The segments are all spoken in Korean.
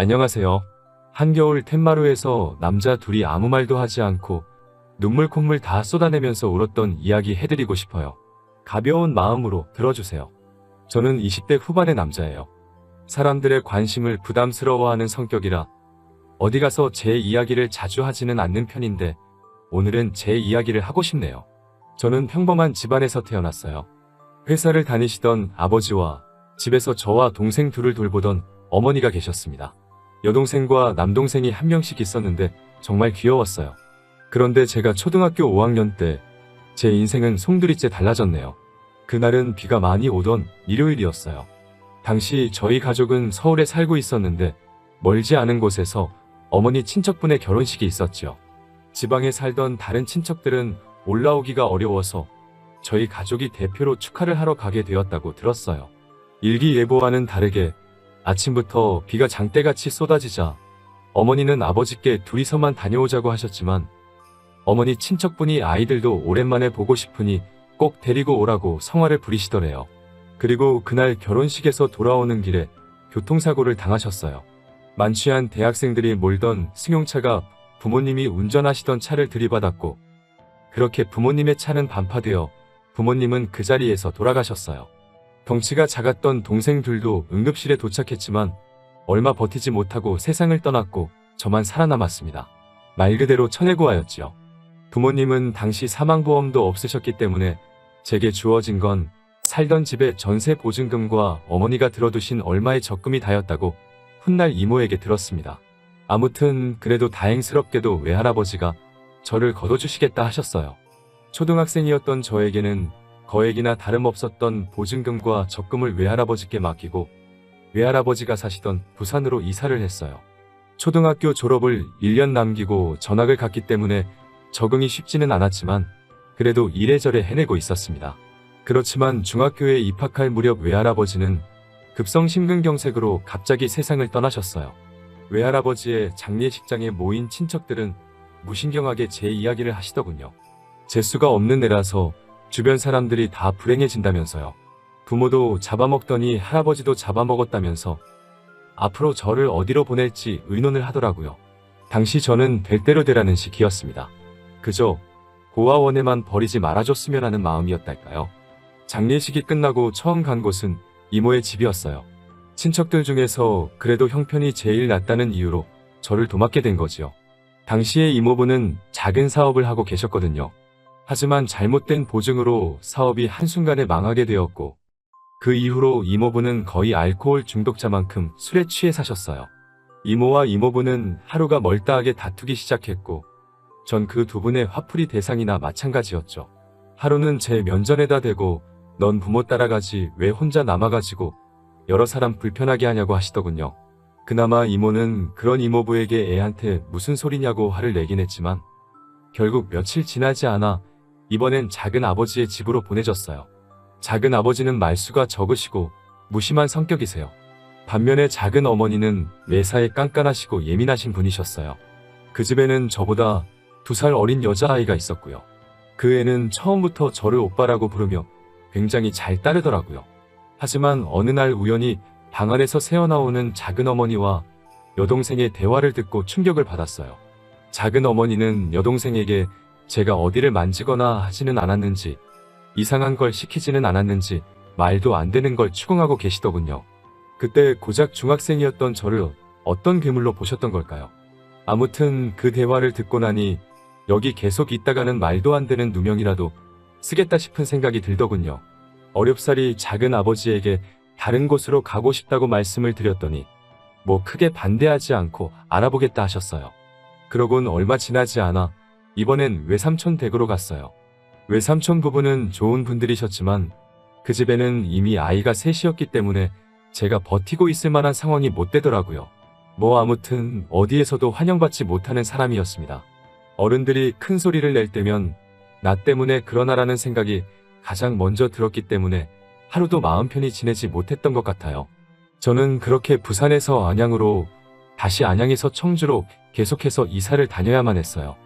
안녕하세요. 한겨울 텐마루에서 남자 둘이 아무 말도 하지 않고 눈물 콧물 다 쏟아내면서 울었던 이야기 해드리고 싶어요. 가벼운 마음으로 들어주세요. 저는 20대 후반의 남자예요. 사람들의 관심을 부담스러워하는 성격이라 어디 가서 제 이야기를 자주 하지는 않는 편인데 오늘은 제 이야기를 하고 싶네요. 저는 평범한 집안에서 태어났어요. 회사를 다니시던 아버지와 집에서 저와 동생 둘을 돌보던 어머니가 계셨습니다. 여동생과 남동생이 한 명씩 있었는데 정말 귀여웠어요. 그런데 제가 초등학교 5학년 때 제 인생은 송두리째 달라졌네요. 그날은 비가 많이 오던 일요일이었어요. 당시 저희 가족은 서울에 살고 있었는데 멀지 않은 곳에서 어머니 친척분의 결혼식이 있었죠. 지방에 살던 다른 친척들은 올라오기가 어려워서 저희 가족이 대표로 축하를 하러 가게 되었다고 들었어요. 일기예보와는 다르게 아침부터 비가 장대같이 쏟아지자 어머니는 아버지께 둘이서만 다녀오자고 하셨지만 어머니 친척분이 아이들도 오랜만에 보고 싶으니 꼭 데리고 오라고 성화를 부리시더래요. 그리고 그날 결혼식에서 돌아오는 길에 교통사고를 당하셨어요. 만취한 대학생들이 몰던 승용차가 부모님이 운전하시던 차를 들이받았고 그렇게 부모님의 차는 반파되어 부모님은 그 자리에서 돌아가셨어요. 덩치가 작았던 동생들도 응급실에 도착했지만 얼마 버티지 못하고 세상을 떠났고 저만 살아남았습니다. 말 그대로 천혜고아였지요. 부모님은 당시 사망보험도 없으셨기 때문에 제게 주어진 건 살던 집의 전세 보증금과 어머니가 들어두신 얼마의 적금이 다였다고 훗날 이모에게 들었습니다. 아무튼 그래도 다행스럽게도 외할아버지가 저를 거둬주시겠다 하셨어요. 초등학생이었던 저에게는 거액이나 다름없었던 보증금과 적금을 외할아버지께 맡기고 외할아버지가 사시던 부산으로 이사를 했어요. 초등학교 졸업을 1년 남기고 전학을 갔기 때문에 적응이 쉽지는 않았지만 그래도 이래저래 해내고 있었습니다. 그렇지만 중학교에 입학할 무렵 외할아버지는 급성 심근경색으로 갑자기 세상을 떠나셨어요. 외할아버지의 장례식장에 모인 친척들은 무신경하게 제 이야기를 하시더군요. 재수가 없는 애라서 주변 사람들이 다 불행해진다면서요. 부모도 잡아먹더니 할아버지도 잡아먹었다면서 앞으로 저를 어디로 보낼지 의논을 하더라고요. 당시 저는 될 대로 되라는 시기였습니다. 그저 고아원에만 버리지 말아줬으면 하는 마음이었달까요. 장례식이 끝나고 처음 간 곳은 이모의 집이었어요. 친척들 중에서 그래도 형편이 제일 낫다는 이유로 저를 도맡게 된 거지요. 당시에 이모부는 작은 사업을 하고 계셨거든요. 하지만 잘못된 보증으로 사업이 한순간에 망하게 되었고 그 이후로 이모부는 거의 알코올 중독자만큼 술에 취해 사셨어요. 이모와 이모부는 하루가 멀다하게 다투기 시작했고 전 그 두 분의 화풀이 대상이나 마찬가지였죠. 하루는 제 면전에다 대고 넌 부모 따라가지 왜 혼자 남아가지고 여러 사람 불편하게 하냐고 하시더군요. 그나마 이모는 그런 이모부에게 애한테 무슨 소리냐고 화를 내긴 했지만 결국 며칠 지나지 않아 이번엔 작은 아버지의 집으로 보내졌어요. 작은 아버지는 말수가 적으시고 무심한 성격이세요. 반면에 작은 어머니는 매사에 깐깐하시고 예민하신 분이셨어요. 그 집에는 저보다 2살 어린 여자아이가 있었고요. 그 애는 처음부터 저를 오빠라고 부르며 굉장히 잘 따르더라고요. 하지만 어느 날 우연히 방 안에서 새어나오는 작은 어머니와 여동생의 대화를 듣고 충격을 받았어요. 작은 어머니는 여동생에게 제가 어디를 만지거나 하지는 않았는지 이상한 걸 시키지는 않았는지 말도 안 되는 걸 추궁하고 계시더군요. 그때 고작 중학생이었던 저를 어떤 괴물로 보셨던 걸까요? 아무튼 그 대화를 듣고 나니 여기 계속 있다가는 말도 안 되는 누명이라도 쓰겠다 싶은 생각이 들더군요. 어렵사리 작은 아버지에게 다른 곳으로 가고 싶다고 말씀을 드렸더니 뭐 크게 반대하지 않고 알아보겠다 하셨어요. 그러곤 얼마 지나지 않아 이번엔 외삼촌 댁으로 갔어요. 외삼촌 부부는 좋은 분들이셨지만 그 집에는 이미 아이가 셋이었기 때문에 제가 버티고 있을 만한 상황이 못 되더라고요. 뭐 아무튼 어디에서도 환영받지 못하는 사람이었습니다. 어른들이 큰 소리를 낼 때면 나 때문에 그러나라는 생각이 가장 먼저 들었기 때문에 하루도 마음 편히 지내지 못했던 것 같아요. 저는 그렇게 부산에서 안양으로 다시 안양에서 청주로 계속해서 이사를 다녀야만 했어요.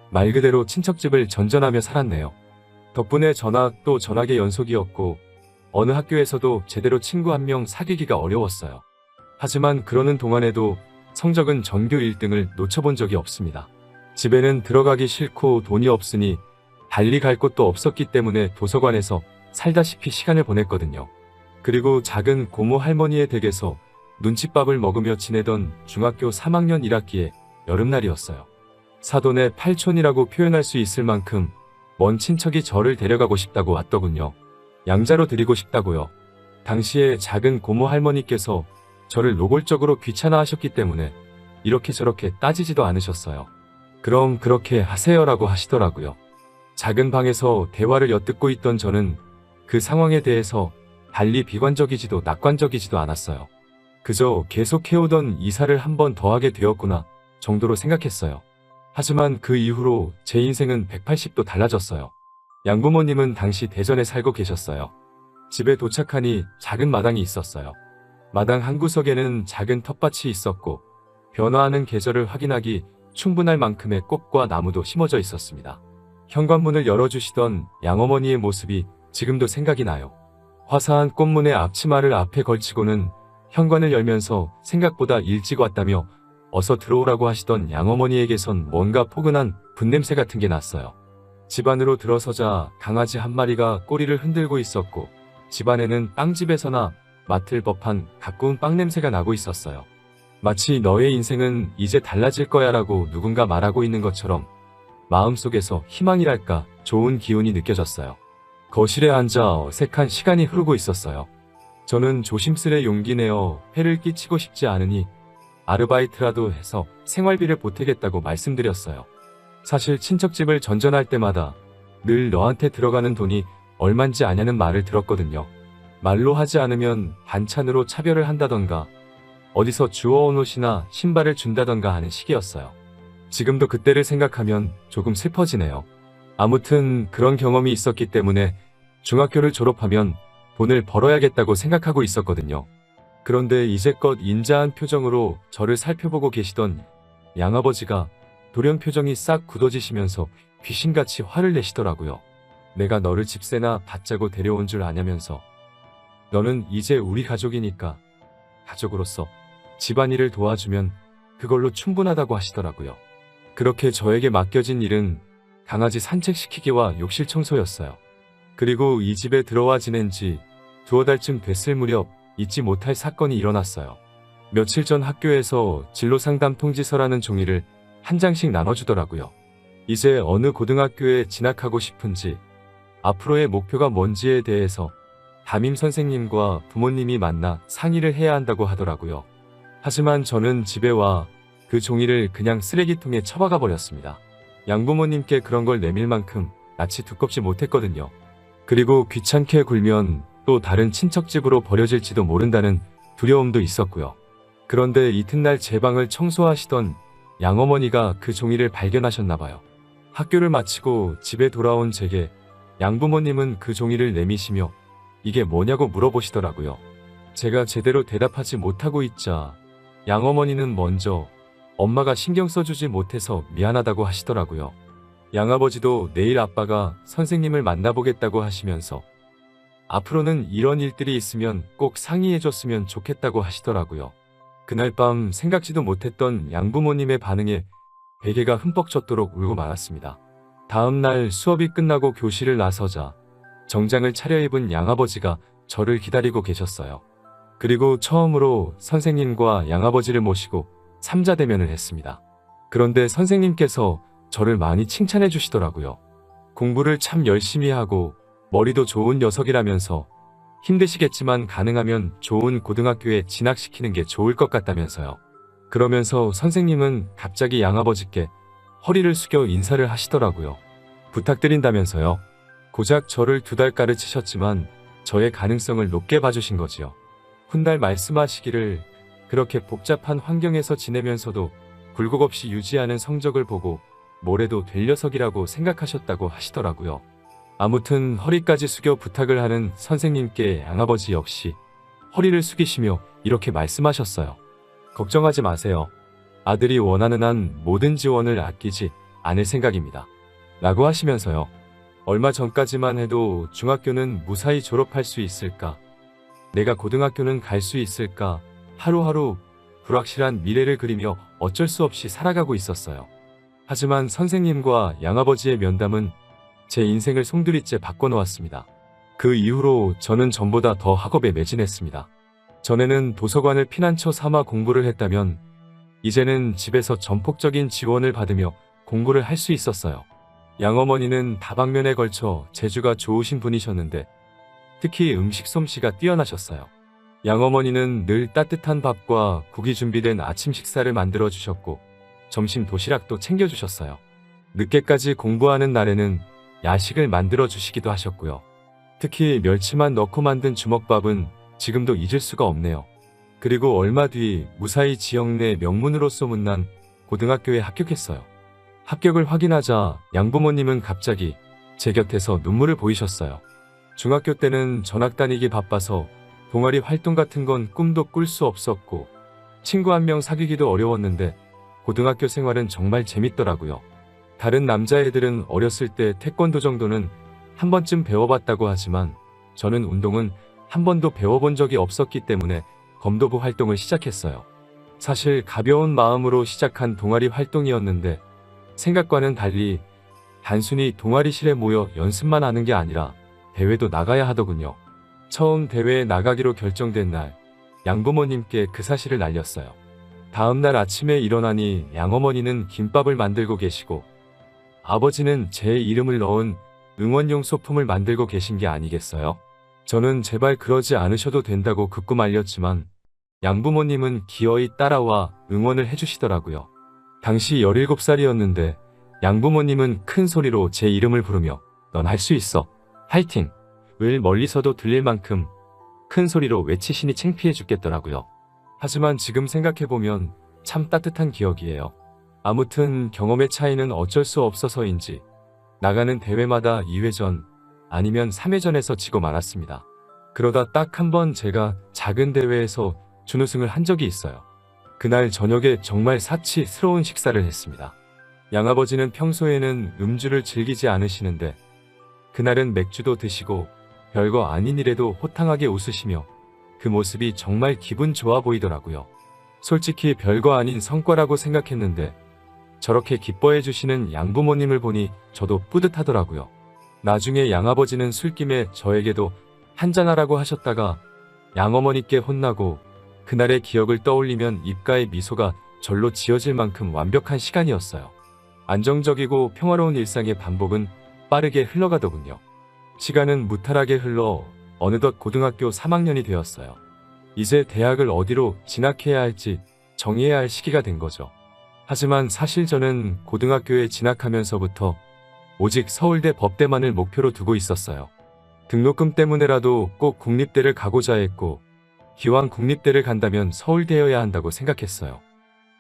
말 그대로 친척집을 전전하며 살았네요. 덕분에 전학도 전학의 연속이었고 어느 학교에서도 제대로 친구 한 명 사귀기가 어려웠어요. 하지만 그러는 동안에도 성적은 전교 1등을 놓쳐본 적이 없습니다. 집에는 들어가기 싫고 돈이 없으니 달리 갈 곳도 없었기 때문에 도서관에서 살다시피 시간을 보냈거든요. 그리고 작은 고모 할머니의 댁에서 눈칫밥을 먹으며 지내던 중학교 3학년 1학기의 여름날이었어요. 사돈의 팔촌이라고 표현할 수 있을 만큼 먼 친척이 저를 데려가고 싶다고 왔더군요. 양자로 드리고 싶다고요. 당시에 작은 고모 할머니께서 저를 노골적으로 귀찮아하셨기 때문에 이렇게 저렇게 따지지도 않으셨어요. 그럼 그렇게 하세요라고 하시더라고요. 작은 방에서 대화를 엿듣고 있던 저는 그 상황에 대해서 달리 비관적이지도 낙관적이지도 않았어요. 그저 계속 해오던 이사를 한 번 더 하게 되었구나 정도로 생각했어요. 하지만 그 이후로 제 인생은 180도 달라졌어요. 양부모님은 당시 대전에 살고 계셨어요. 집에 도착하니 작은 마당이 있었어요. 마당 한 구석에는 작은 텃밭이 있었고 변화하는 계절을 확인하기 충분할 만큼의 꽃과 나무도 심어져 있었습니다. 현관문을 열어주시던 양어머니의 모습이 지금도 생각이 나요. 화사한 꽃문의 앞치마를 앞에 걸치고는 현관을 열면서 생각보다 일찍 왔다며 어서 들어오라고 하시던 양어머니에게선 뭔가 포근한 분냄새 같은 게 났어요. 집 안으로 들어서자 강아지 한 마리가 꼬리를 흔들고 있었고 집안에는 빵집에서나 맡을 법한 가꾸운 빵 냄새가 나고 있었어요. 마치 너의 인생은 이제 달라질 거야 라고 누군가 말하고 있는 것처럼 마음속에서 희망이랄까 좋은 기운이 느껴졌어요. 거실에 앉아 어색한 시간이 흐르고 있었어요. 저는 조심스레 용기 내어 해를 끼치고 싶지 않으니 아르바이트라도 해서 생활비를 보태겠다고 말씀드렸어요. 사실 친척집을 전전할 때마다 늘 너한테 들어가는 돈이 얼만지 아냐는 말을 들었거든요. 말로 하지 않으면 반찬으로 차별을 한다던가 어디서 주워온 옷이나 신발을 준다던가 하는 시기였어요. 지금도 그때를 생각하면 조금 슬퍼지네요. 아무튼 그런 경험이 있었기 때문에 중학교를 졸업하면 돈을 벌어야겠다고 생각하고 있었거든요. 그런데 이제껏 인자한 표정으로 저를 살펴보고 계시던 양아버지가 돌연 표정이 싹 굳어지시면서 귀신같이 화를 내시더라고요. 내가 너를 집세나 받자고 데려온 줄 아냐면서 너는 이제 우리 가족이니까 가족으로서 집안일을 도와주면 그걸로 충분하다고 하시더라고요. 그렇게 저에게 맡겨진 일은 강아지 산책시키기와 욕실 청소였어요. 그리고 이 집에 들어와 지낸 지 두어 달쯤 됐을 무렵 잊지 못할 사건이 일어났어요. 며칠 전 학교에서 진로상담 통지서라는 종이를 한 장씩 나눠주더라고요. 이제 어느 고등학교에 진학하고 싶은지, 앞으로의 목표가 뭔지에 대해서 담임 선생님과 부모님이 만나 상의를 해야 한다고 하더라고요. 하지만 저는 집에 와 그 종이를 그냥 쓰레기통에 처박아 버렸습니다. 양부모님께 그런 걸 내밀 만큼 낯이 두껍지 못했거든요. 그리고 귀찮게 굴면 또 다른 친척집으로 버려질지도 모른다는 두려움도 있었고요. 그런데 이튿날 제 방을 청소하시던 양어머니가 그 종이를 발견하셨나봐요. 학교를 마치고 집에 돌아온 제게 양부모님은 그 종이를 내미시며 이게 뭐냐고 물어보시더라고요. 제가 제대로 대답하지 못하고 있자 양어머니는 먼저 엄마가 신경 써주지 못해서 미안하다고 하시더라고요. 양아버지도 내일 아빠가 선생님을 만나보겠다고 하시면서 앞으로는 이런 일들이 있으면 꼭 상의해줬으면 좋겠다고 하시더라고요. 그날 밤 생각지도 못했던 양부모님의 반응에 베개가 흠뻑 젖도록 울고 말았습니다. 다음 날 수업이 끝나고 교실을 나서자 정장을 차려입은 양아버지가 저를 기다리고 계셨어요. 그리고 처음으로 선생님과 양아버지를 모시고 삼자대면을 했습니다. 그런데 선생님께서 저를 많이 칭찬해 주시더라고요. 공부를 참 열심히 하고 머리도 좋은 녀석이라면서 힘드시겠지만 가능하면 좋은 고등학교에 진학시키는 게 좋을 것 같다면서요. 그러면서 선생님은 갑자기 양아버지께 허리를 숙여 인사를 하시더라고요. 부탁드린다면서요. 고작 저를 2달 가르치셨지만 저의 가능성을 높게 봐주신 거지요. 훗날 말씀하시기를 그렇게 복잡한 환경에서 지내면서도 굴곡 없이 유지하는 성적을 보고 뭐래도 될 녀석이라고 생각하셨다고 하시더라고요. 아무튼 허리까지 숙여 부탁을 하는 선생님께 양아버지 역시 허리를 숙이시며 이렇게 말씀하셨어요. 걱정하지 마세요. 아들이 원하는 한 모든 지원을 아끼지 않을 생각입니다. 라고 하시면서요. 얼마 전까지만 해도 중학교는 무사히 졸업할 수 있을까? 내가 고등학교는 갈 수 있을까? 하루하루 불확실한 미래를 그리며 어쩔 수 없이 살아가고 있었어요. 하지만 선생님과 양아버지의 면담은 제 인생을 송두리째 바꿔놓았습니다. 그 이후로 저는 전보다 더 학업에 매진했습니다. 전에는 도서관을 피난처 삼아 공부를 했다면 이제는 집에서 전폭적인 지원을 받으며 공부를 할 수 있었어요. 양어머니는 다방면에 걸쳐 재주가 좋으신 분이셨는데 특히 음식 솜씨가 뛰어나셨어요. 양어머니는 늘 따뜻한 밥과 국이 준비된 아침 식사를 만들어 주셨고 점심 도시락도 챙겨주셨어요. 늦게까지 공부하는 날에는 야식을 만들어 주시기도 하셨고요. 특히 멸치만 넣고 만든 주먹밥은 지금도 잊을 수가 없네요. 그리고 얼마 뒤 무사히 지역 내 명문으로 소문난 고등학교에 합격했어요. 합격을 확인하자 양부모님은 갑자기 제 곁에서 눈물을 보이셨어요. 중학교 때는 전학 다니기 바빠서 동아리 활동 같은 건 꿈도 꿀 수 없었고 친구 한 명 사귀기도 어려웠는데 고등학교 생활은 정말 재밌더라고요. 다른 남자애들은 어렸을 때 태권도 정도는 한 번쯤 배워봤다고 하지만 저는 운동은 한 번도 배워본 적이 없었기 때문에 검도부 활동을 시작했어요. 사실 가벼운 마음으로 시작한 동아리 활동이었는데 생각과는 달리 단순히 동아리실에 모여 연습만 하는 게 아니라 대회도 나가야 하더군요. 처음 대회에 나가기로 결정된 날 양부모님께 그 사실을 알렸어요. 다음 날 아침에 일어나니 양어머니는 김밥을 만들고 계시고 아버지는 제 이름을 넣은 응원용 소품을 만들고 계신 게 아니겠어요? 저는 제발 그러지 않으셔도 된다고 극구 말렸지만 양부모님은 기어이 따라와 응원을 해주시더라고요. 당시 17살이었는데 양부모님은 큰 소리로 제 이름을 부르며 넌 할 수 있어. 화이팅! 을 멀리서도 들릴 만큼 큰 소리로 외치시니 창피해 죽겠더라고요. 하지만 지금 생각해보면 참 따뜻한 기억이에요. 아무튼 경험의 차이는 어쩔 수 없어서인지 나가는 대회마다 2회전 아니면 3회전에서 지고 말았습니다. 그러다 딱 한 번 제가 작은 대회에서 준우승을 한 적이 있어요. 그날 저녁에 정말 사치스러운 식사를 했습니다. 양아버지는 평소에는 음주를 즐기지 않으시는데 그날은 맥주도 드시고 별거 아닌 일에도 호탕하게 웃으시며 그 모습이 정말 기분 좋아 보이더라고요. 솔직히 별거 아닌 성과라고 생각했는데 저렇게 기뻐해 주시는 양부모님을 보니 저도 뿌듯하더라고요. 나중에 양아버지는 술김에 저에게도 한잔하라고 하셨다가 양어머니께 혼나고 그날의 기억을 떠올리면 입가에 미소가 절로 지어질 만큼 완벽한 시간이었어요. 안정적이고 평화로운 일상의 반복은 빠르게 흘러가더군요. 시간은 무탈하게 흘러 어느덧 고등학교 3학년이 되었어요. 이제 대학을 어디로 진학해야 할지 정해야 할 시기가 된 거죠. 하지만 사실 저는 고등학교에 진학하면서부터 오직 서울대 법대만을 목표로 두고 있었어요. 등록금 때문에라도 꼭 국립대를 가고자 했고 기왕 국립대를 간다면 서울대여야 한다고 생각했어요.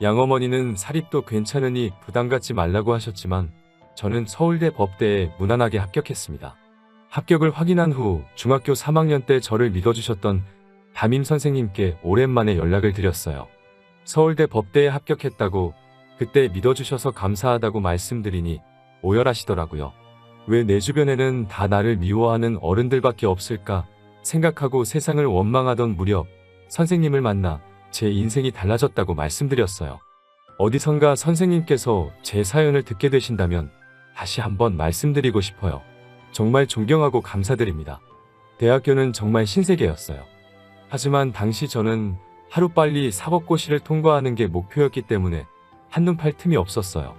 양어머니는 사립도 괜찮으니 부담 갖지 말라고 하셨지만 저는 서울대 법대에 무난하게 합격했습니다. 합격을 확인한 후 중학교 3학년 때 저를 믿어주셨던 담임 선생님께 오랜만에 연락을 드렸어요. 서울대 법대에 합격했다고 그때 믿어주셔서 감사하다고 말씀드리니 오열하시더라고요. 왜 내 주변에는 다 나를 미워하는 어른들밖에 없을까 생각하고 세상을 원망하던 무렵 선생님을 만나 제 인생이 달라졌다고 말씀드렸어요. 어디선가 선생님께서 제 사연을 듣게 되신다면 다시 한번 말씀드리고 싶어요. 정말 존경하고 감사드립니다. 대학교는 정말 신세계였어요. 하지만 당시 저는 하루빨리 사법고시를 통과하는 게 목표였기 때문에 한눈 팔 틈이 없었어요.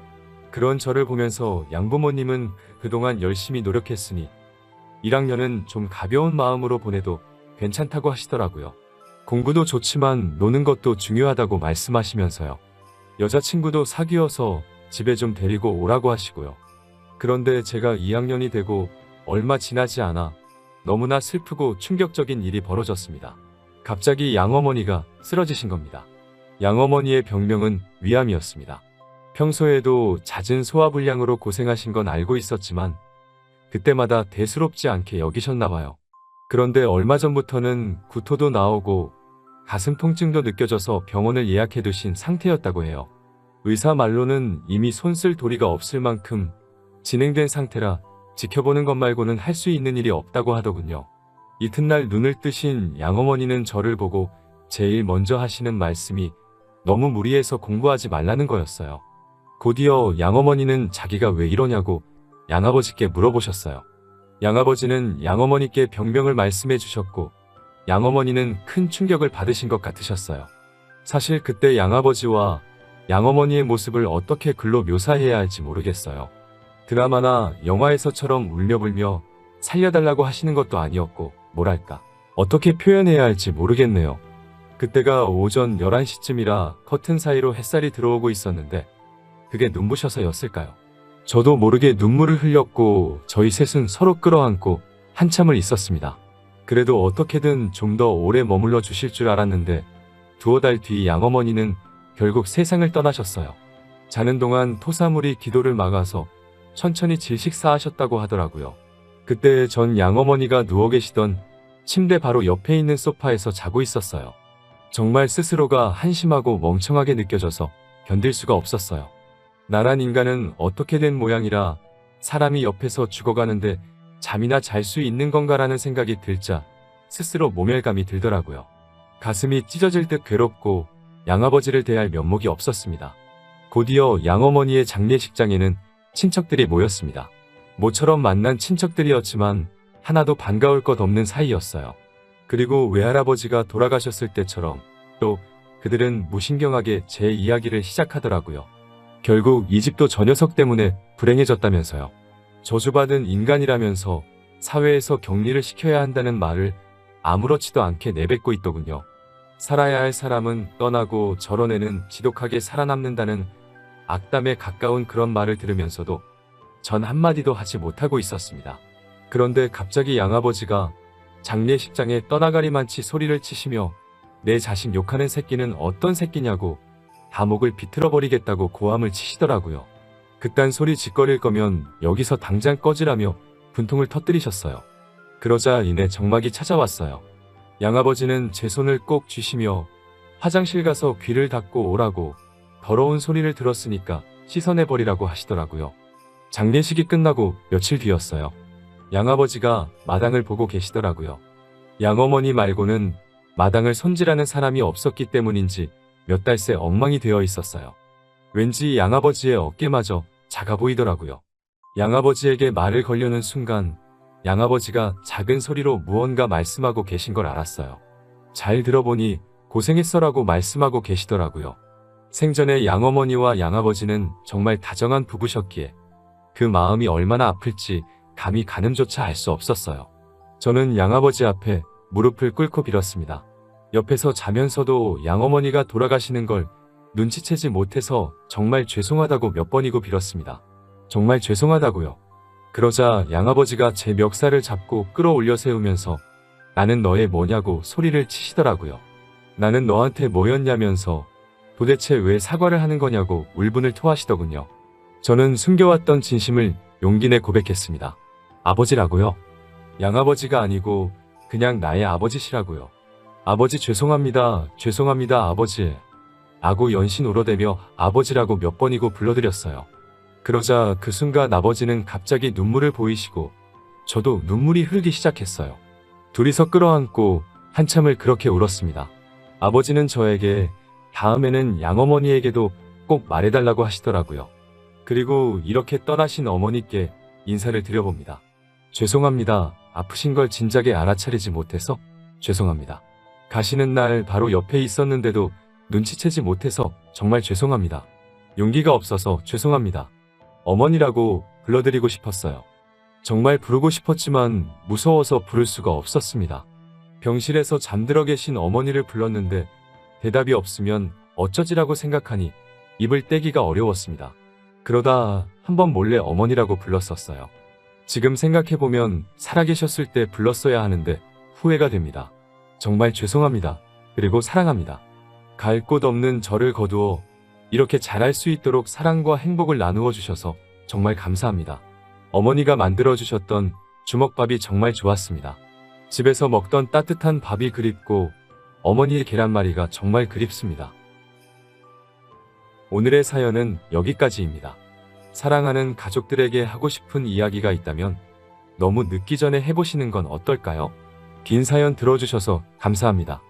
그런 저를 보면서 양부모님은 그동안 열심히 노력했으니 1학년은 좀 가벼운 마음으로 보내도 괜찮다고 하시더라고요. 공부도 좋지만 노는 것도 중요하다고 말씀하시면서요. 여자친구도 사귀어서 집에 좀 데리고 오라고 하시고요. 그런데 제가 2학년이 되고 얼마 지나지 않아 너무나 슬프고 충격적인 일이 벌어졌습니다. 갑자기 양어머니가 쓰러지신 겁니다. 양어머니의 병명은 위암이었습니다. 평소에도 잦은 소화불량으로 고생하신 건 알고 있었지만 그때마다 대수롭지 않게 여기셨나 봐요. 그런데 얼마 전부터는 구토도 나오고 가슴 통증도 느껴져서 병원을 예약해 두신 상태였다고 해요. 의사 말로는 이미 손 쓸 도리가 없을 만큼 진행된 상태라 지켜보는 것 말고는 할 수 있는 일이 없다고 하더군요. 이튿날 눈을 뜨신 양어머니는 저를 보고 제일 먼저 하시는 말씀이 너무 무리해서 공부하지 말라는 거였어요. 곧이어 양어머니는 자기가 왜 이러냐고 양아버지께 물어보셨어요. 양아버지는 양어머니께 병명을 말씀해 주셨고 양어머니는 큰 충격을 받으신 것 같으셨어요. 사실 그때 양아버지와 양어머니의 모습을 어떻게 글로 묘사해야 할지 모르겠어요. 드라마나 영화에서처럼 울며불며 살려달라고 하시는 것도 아니었고 뭐랄까 어떻게 표현해야 할지 모르겠네요. 그때가 오전 11시쯤이라 커튼 사이로 햇살이 들어오고 있었는데 그게 눈부셔서였을까요? 저도 모르게 눈물을 흘렸고 저희 셋은 서로 끌어안고 한참을 있었습니다. 그래도 어떻게든 좀 더 오래 머물러 주실 줄 알았는데 두어 달 뒤 양어머니는 결국 세상을 떠나셨어요. 자는 동안 토사물이 기도를 막아서 천천히 질식사하셨다고 하더라고요. 그때 전 양어머니가 누워 계시던 침대 바로 옆에 있는 소파에서 자고 있었어요. 정말 스스로가 한심하고 멍청하게 느껴져서 견딜 수가 없었어요. 나란 인간은 어떻게 된 모양이라 사람이 옆에서 죽어가는데 잠이나 잘 수 있는 건가라는 생각이 들자 스스로 모멸감이 들더라고요. 가슴이 찢어질 듯 괴롭고 양아버지를 대할 면목이 없었습니다. 곧이어 양어머니의 장례식장에는 친척들이 모였습니다. 모처럼 만난 친척들이었지만 하나도 반가울 것 없는 사이였어요. 그리고 외할아버지가 돌아가셨을 때처럼 또 그들은 무신경하게 제 이야기를 시작하더라고요. 결국 이 집도 저 녀석 때문에 불행해졌다면서요. 저주받은 인간이라면서 사회에서 격리를 시켜야 한다는 말을 아무렇지도 않게 내뱉고 있더군요. 살아야 할 사람은 떠나고 저런 애는 지독하게 살아남는다는 악담에 가까운 그런 말을 들으면서도 전 한마디도 하지 못하고 있었습니다. 그런데 갑자기 양아버지가 장례식장에 떠나가리만치 소리를 치시며 내 자식 욕하는 새끼는 어떤 새끼냐고 다목을 비틀어버리겠다고 고함을 치시더라고요. 그딴 소리 짓거릴 거면 여기서 당장 꺼지라며 분통을 터뜨리셨어요. 그러자 이내 정막이 찾아왔어요. 양아버지는 제 손을 꼭 쥐시며 화장실 가서 귀를 닦고 오라고 더러운 소리를 들었으니까 씻어내버리라고 하시더라고요. 장례식이 끝나고 며칠 뒤였어요. 양아버지가 마당을 보고 계시더라고요. 양어머니 말고는 마당을 손질하는 사람이 없었기 때문인지 몇 달 새 엉망이 되어 있었어요. 왠지 양아버지의 어깨마저 작아 보이더라고요. 양아버지에게 말을 걸려는 순간 양아버지가 작은 소리로 무언가 말씀하고 계신 걸 알았어요. 잘 들어보니 고생했어라고 말씀하고 계시더라고요. 생전에 양어머니와 양아버지는 정말 다정한 부부셨기에 그 마음이 얼마나 아플지 감히 가늠조차 알 수 없었어요. 저는 양아버지 앞에 무릎을 꿇고 빌었습니다. 옆에서 자면서도 양어머니가 돌아가시는 걸 눈치채지 못해서 정말 죄송하다고 몇 번이고 빌었습니다. 정말 죄송하다고요. 그러자 양아버지가 제 멱살을 잡고 끌어올려 세우면서 나는 너의 뭐냐고 소리를 치시더라고요. 나는 너한테 뭐였냐면서 도대체 왜 사과를 하는 거냐고 울분을 토하시더군요. 저는 숨겨왔던 진심을 용기 내 고백했습니다. 아버지라고요? 양아버지가 아니고 그냥 나의 아버지시라고요. 아버지 죄송합니다. 죄송합니다 아버지. 라고 연신 울어대며 아버지라고 몇 번이고 불러드렸어요. 그러자 그 순간 아버지는 갑자기 눈물을 보이시고 저도 눈물이 흐르기 시작했어요. 둘이서 끌어안고 한참을 그렇게 울었습니다. 아버지는 저에게 다음에는 양어머니에게도 꼭 말해달라고 하시더라고요. 그리고 이렇게 떠나신 어머니께 인사를 드려봅니다. 죄송합니다. 아프신 걸 진작에 알아차리지 못해서 죄송합니다. 가시는 날 바로 옆에 있었는데도 눈치채지 못해서 정말 죄송합니다. 용기가 없어서 죄송합니다. 어머니라고 불러드리고 싶었어요. 정말 부르고 싶었지만 무서워서 부를 수가 없었습니다. 병실에서 잠들어 계신 어머니를 불렀는데 대답이 없으면 어쩌지라고 생각하니 입을 떼기가 어려웠습니다. 그러다 한번 몰래 어머니라고 불렀었어요. 지금 생각해보면 살아계셨을 때 불렀어야 하는데 후회가 됩니다. 정말 죄송합니다. 그리고 사랑합니다. 갈 곳 없는 저를 거두어 이렇게 잘할 수 있도록 사랑과 행복을 나누어 주셔서 정말 감사합니다. 어머니가 만들어주셨던 주먹밥이 정말 좋았습니다. 집에서 먹던 따뜻한 밥이 그립고 어머니의 계란말이가 정말 그립습니다. 오늘의 사연은 여기까지입니다. 사랑하는 가족들에게 하고 싶은 이야기가 있다면 너무 늦기 전에 해보시는 건 어떨까요? 긴 사연 들어주셔서 감사합니다.